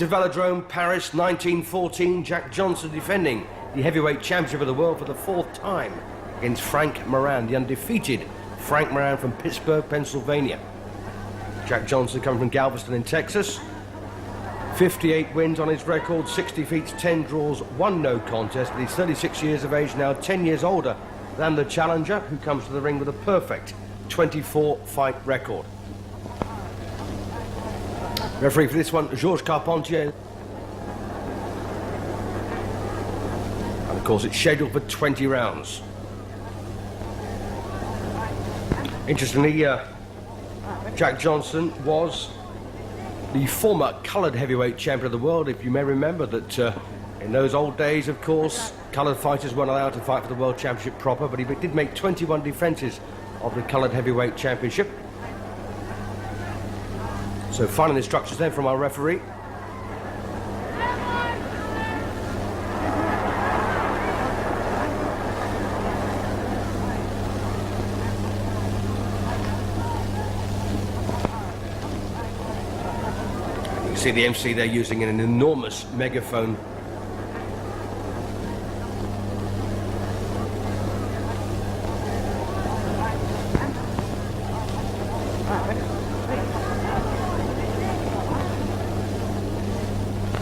To Velodrome, Paris, 1914, Jack Johnson defending the heavyweight championship of the world for the fourth time against Frank Moran, the undefeated Frank Moran from Pittsburgh, Pennsylvania. Jack Johnson coming from Galveston in Texas. 58 wins on his record, 60 defeats, 10 draws, 1 no contest. But he's 36 years of age now, 10 years older than the challenger, who comes to the ring with a perfect 24-fight record. Referee for this one, Georges Carpentier. And of course it's scheduled for 20 rounds. Interestingly, Jack Johnson was the former coloured heavyweight champion of the world. If you may remember that in those old days, of course, coloured fighters weren't allowed to fight for the world championship proper, but he did make 21 defences of the coloured heavyweight championship. So final instructions then from our referee. You can see the MC there using an enormous megaphone.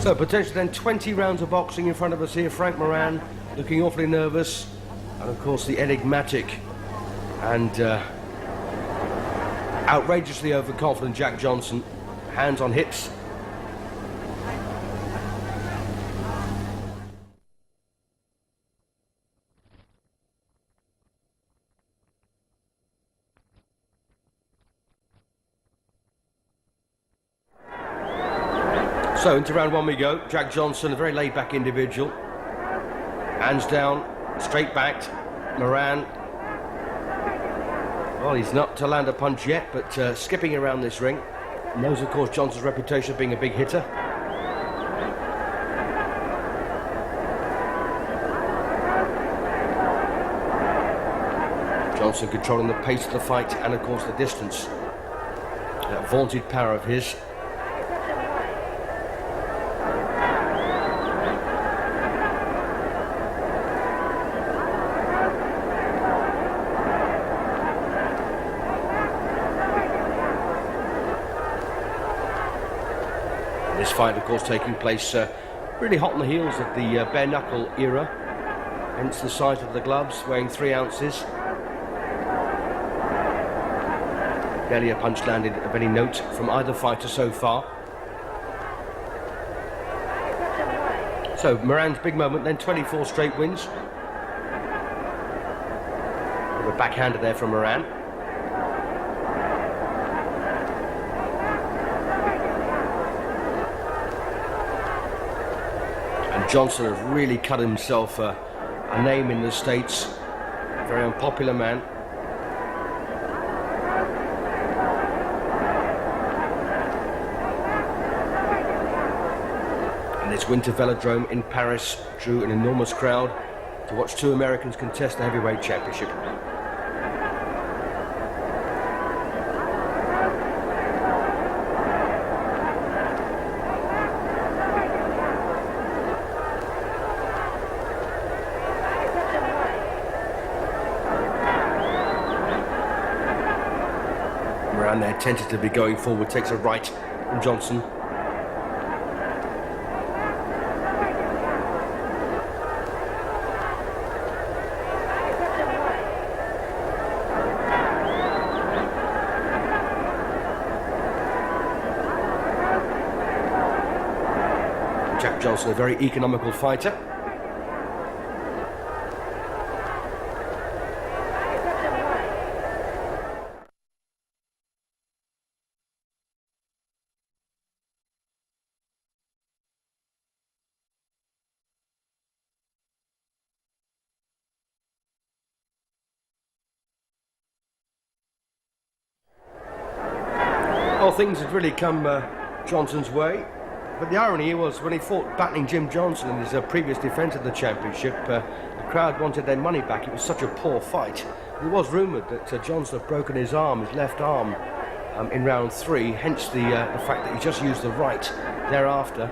So potentially then 20 rounds of boxing in front of us here. Frank Moran looking awfully nervous, and of course the enigmatic and outrageously overconfident Jack Johnson, hands on hips. So into round one we go. Jack Johnson, a very laid-back individual. Hands down, straight backed. Moran, well, he's not to land a punch yet, but skipping around this ring. Knows, of course, Johnson's reputation of being a big hitter. Johnson controlling the pace of the fight and, of course, the distance. That vaunted power of his. This fight, of course, taking place really hot on the heels of the bare knuckle era, hence the size of the gloves, weighing 3 ounces. Barely a punch landed of any note from either fighter so far. So Moran's big moment, then 24 straight wins. With a backhander there from Moran. Johnson has really cut himself a name in the States. Very unpopular man. And this winter Velodrome in Paris drew an enormous crowd to watch 2 Americans contest the heavyweight championship. Moran there tentatively going forward, takes a right from Johnson. Jack Johnson, a very economical fighter. Well, things had really come Johnson's way, but the irony was when he fought battling Jim Johnson in his previous defence of the championship, the crowd wanted their money back. It was such a poor fight. It was rumoured that Johnson had broken his arm, his left arm, in round 3, hence the fact that he just used the right thereafter.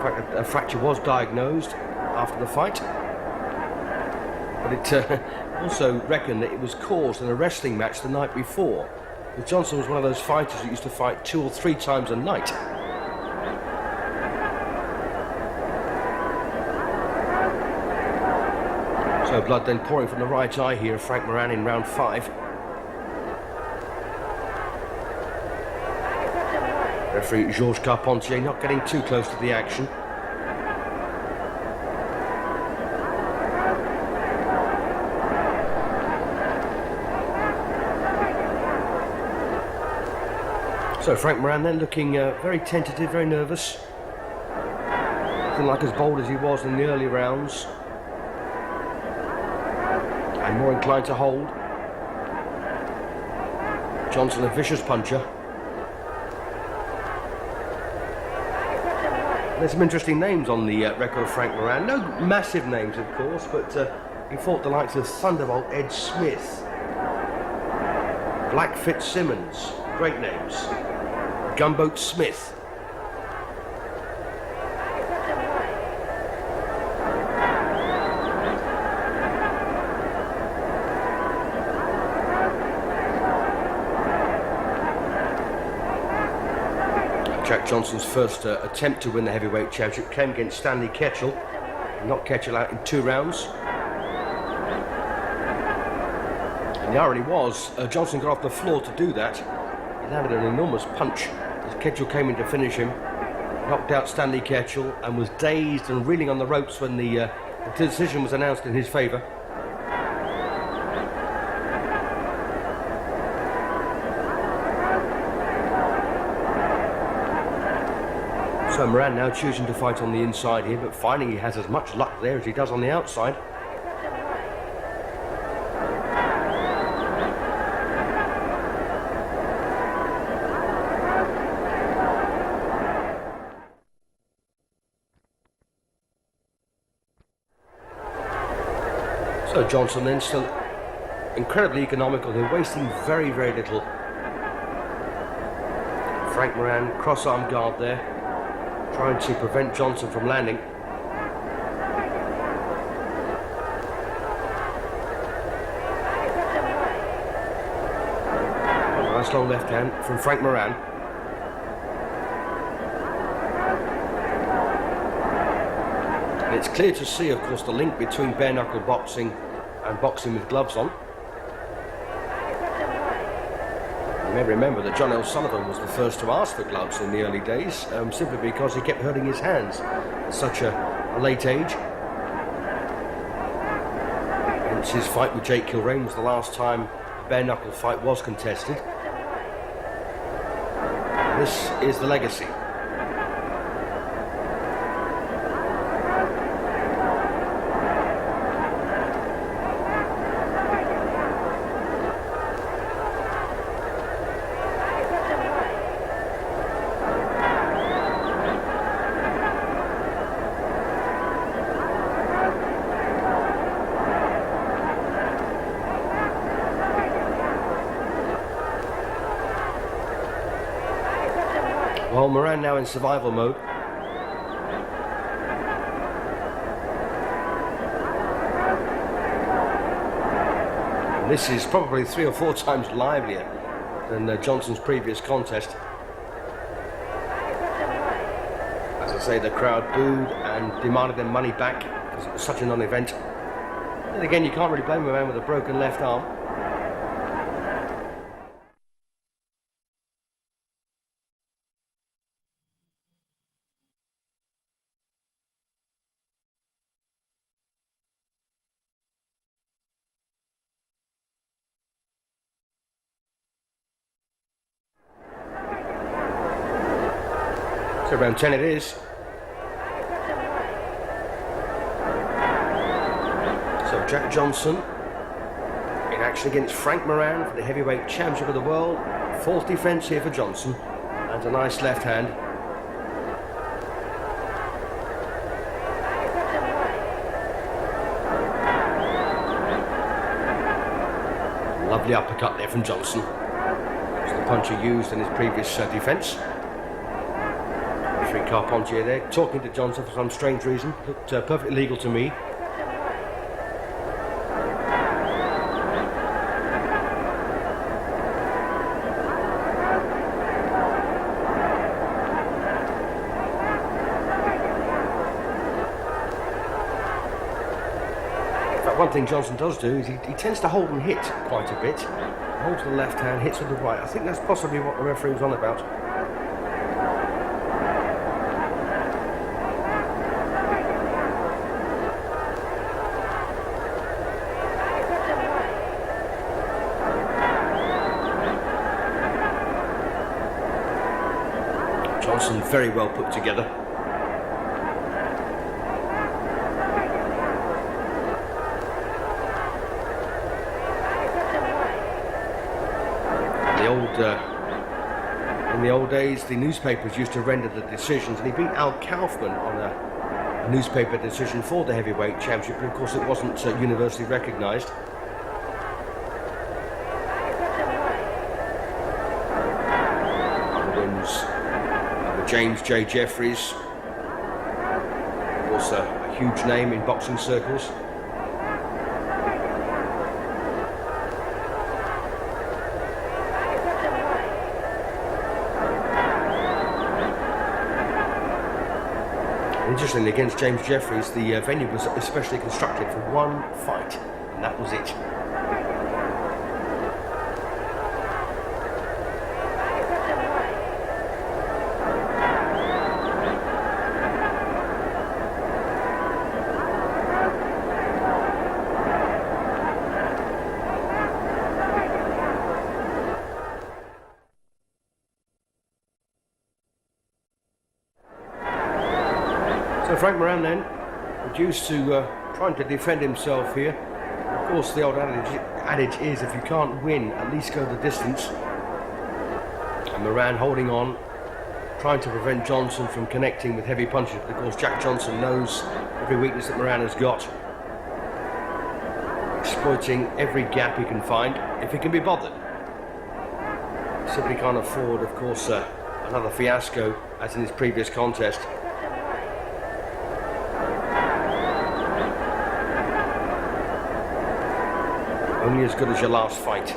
fact, a fracture was diagnosed after the fight. But it also reckoned that it was caused in a wrestling match the night before. But Johnson was one of those fighters that used to fight 2 or 3 times a night. So blood then pouring from the right eye here of Frank Moran in round 5. Referee Georges Carpentier not getting too close to the action. So Frank Moran then looking very tentative, very nervous. Nothing like as bold as he was in the early rounds. And more inclined to hold. Johnson a vicious puncher. There's some interesting names on the record of Frank Moran. No massive names, of course, but he fought the likes of Thunderbolt Ed Smith, Black Fitzsimmons, great names, Gunboat Smith. Jack Johnson's first attempt to win the heavyweight championship came against Stanley Ketchel. He knocked Ketchel out in 2 rounds. And the irony was, Johnson got off the floor to do that. He landed an enormous punch as Ketchel came in to finish him. Knocked out Stanley Ketchel and was dazed and reeling on the ropes when the decision was announced in his favour. So Moran now choosing to fight on the inside here, but finding he has as much luck there as he does on the outside. So Johnson then still incredibly economical here, wasting very, very little. Frank Moran, cross-arm guard there, trying to prevent Johnson from landing. A nice long left hand from Frank Moran. And it's clear to see, of course, the link between bare knuckle boxing and boxing with gloves on. You may remember that John L. Sullivan was the first to ask for gloves in the early days, simply because he kept hurting his hands at such a late age. Hence his fight with Jake Kilrain was the last time a bare knuckle fight was contested. And this is the legacy. Well, Moran now in survival mode. And this is probably 3 or 4 times livelier than Johnson's previous contest. As I say, the crowd booed and demanded their money back because it was such a non-event. And again, you can't really blame a man with a broken left arm. So round 10 it is. So Jack Johnson in action against Frank Moran for the heavyweight championship of the world. 4th defence here for Johnson, and a nice left hand. Lovely uppercut there from Johnson. It's the punch he used in his previous defence. Referee Carpentier there, talking to Johnson for some strange reason. Looked perfectly legal to me. One thing Johnson does do is he tends to hold and hit quite a bit. Holds with the left hand, hits with the right. I think that's possibly what the referee was on about. Johnson very well put together. In the old days, the newspapers used to render the decisions, and he beat Al Kaufman on a newspaper decision for the heavyweight championship, but of course it wasn't universally recognised. Other wins over James J. Jeffries, of course a huge name in boxing circles. Interestingly, against James Jeffries, the venue was especially constructed for one fight, and that was it. So Frank Moran then, reduced to trying to defend himself here. Of course, the old adage is if you can't win, at least go the distance. And Moran holding on, trying to prevent Johnson from connecting with heavy punches. But of course, Jack Johnson knows every weakness that Moran has got, exploiting every gap he can find, if he can be bothered. Simply can't afford, of course, another fiasco as in his previous contest. Only as good as your last fight.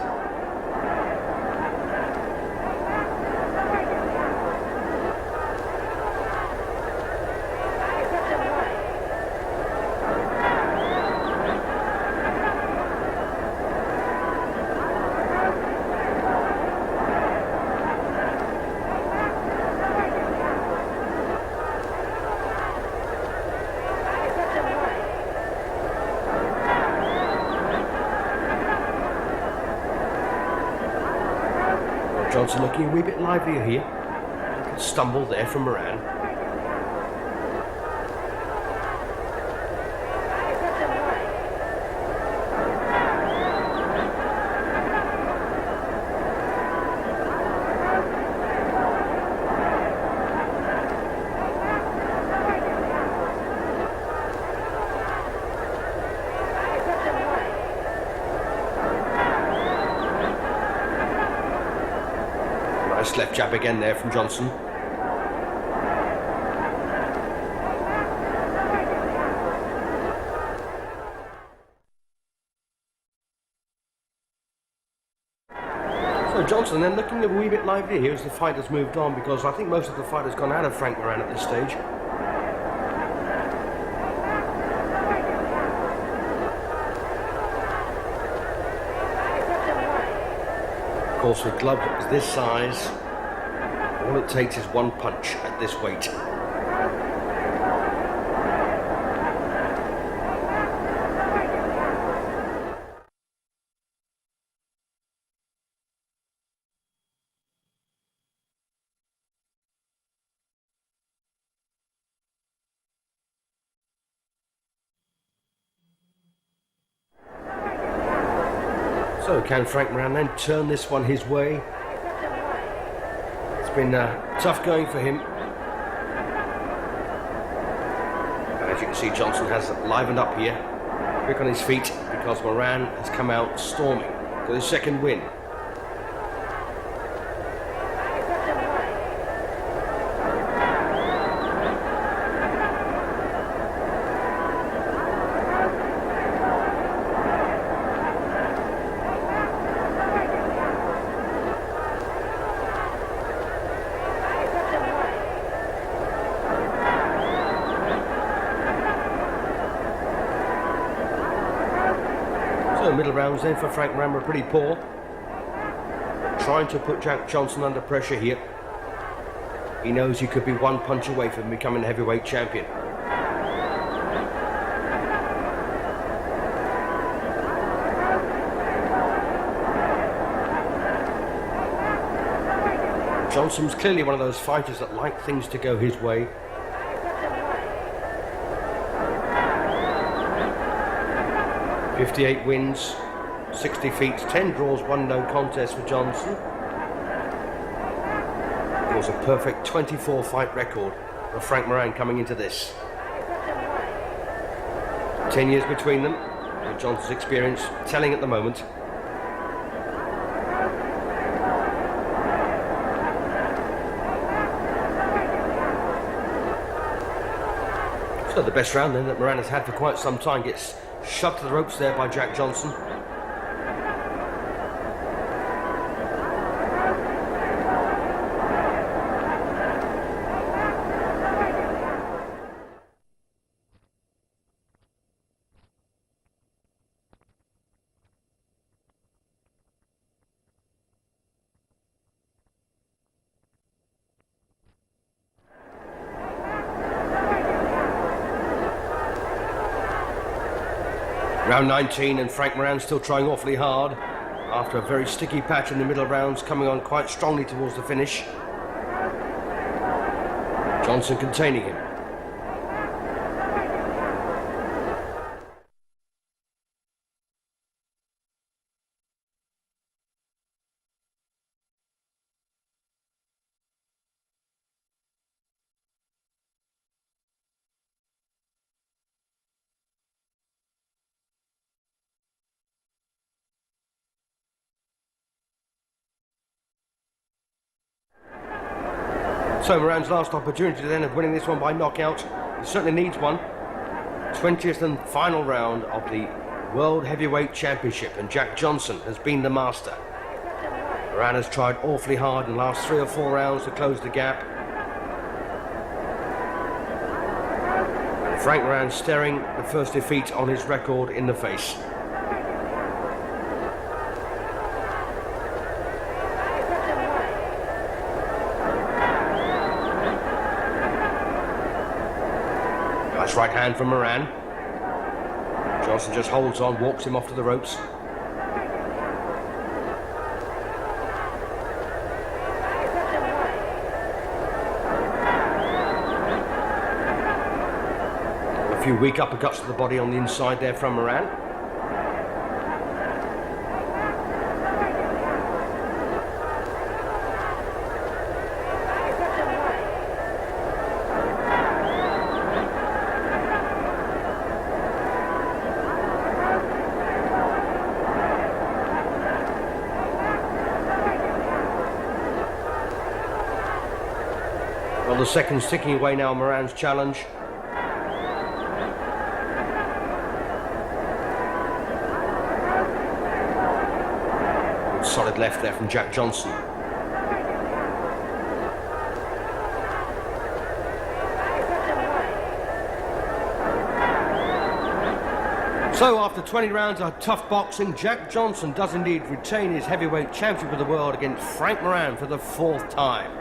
Johnson looking a wee bit livelier here. A little stumble there from Moran. Left jab again there from Johnson. So Johnson then looking a wee bit lively here as the fight has moved on, because I think most of the fight has gone out of Frank Moran at this stage. Of course, with gloves this size, all it takes is one punch at this weight. So can Frank Moran then turn this one his way? It's been tough going for him. And as you can see, Johnson has livened up here, quick on his feet, because Moran has come out storming for his second win. rounds then for Frank Moran were pretty poor. Trying to put Jack Johnson under pressure here. He knows he could be one punch away from becoming heavyweight champion. Johnson's clearly one of those fighters that like things to go his way. "58 wins, 60 defeats, 10 draws, 1 no contest for Johnson. It was a perfect 24-fight record for Frank Moran coming into this. 10 years between them, and Johnson's experience telling at the moment. So the best round then that Moran has had for quite some time gets shoved to the ropes there by Jack Johnson. Round 19 and Frank Moran still trying awfully hard after a very sticky patch in the middle rounds, coming on quite strongly towards the finish. Johnson containing him. So Moran's last opportunity then of winning this one by knockout. He certainly needs one. 20th and final round of the World Heavyweight Championship, and Jack Johnson has been the master. Moran has tried awfully hard in the last 3 or 4 rounds to close the gap. And Frank Moran staring the first defeat on his record in the face. Nice right hand from Moran. Johnson just holds on, walks him off to the ropes. A few weak uppercuts to the body on the inside there from Moran. Well, the seconds ticking away now on Moran's challenge. Good solid left there from Jack Johnson. So after 20 rounds of tough boxing, Jack Johnson does indeed retain his heavyweight championship of the world against Frank Moran for the 4th time.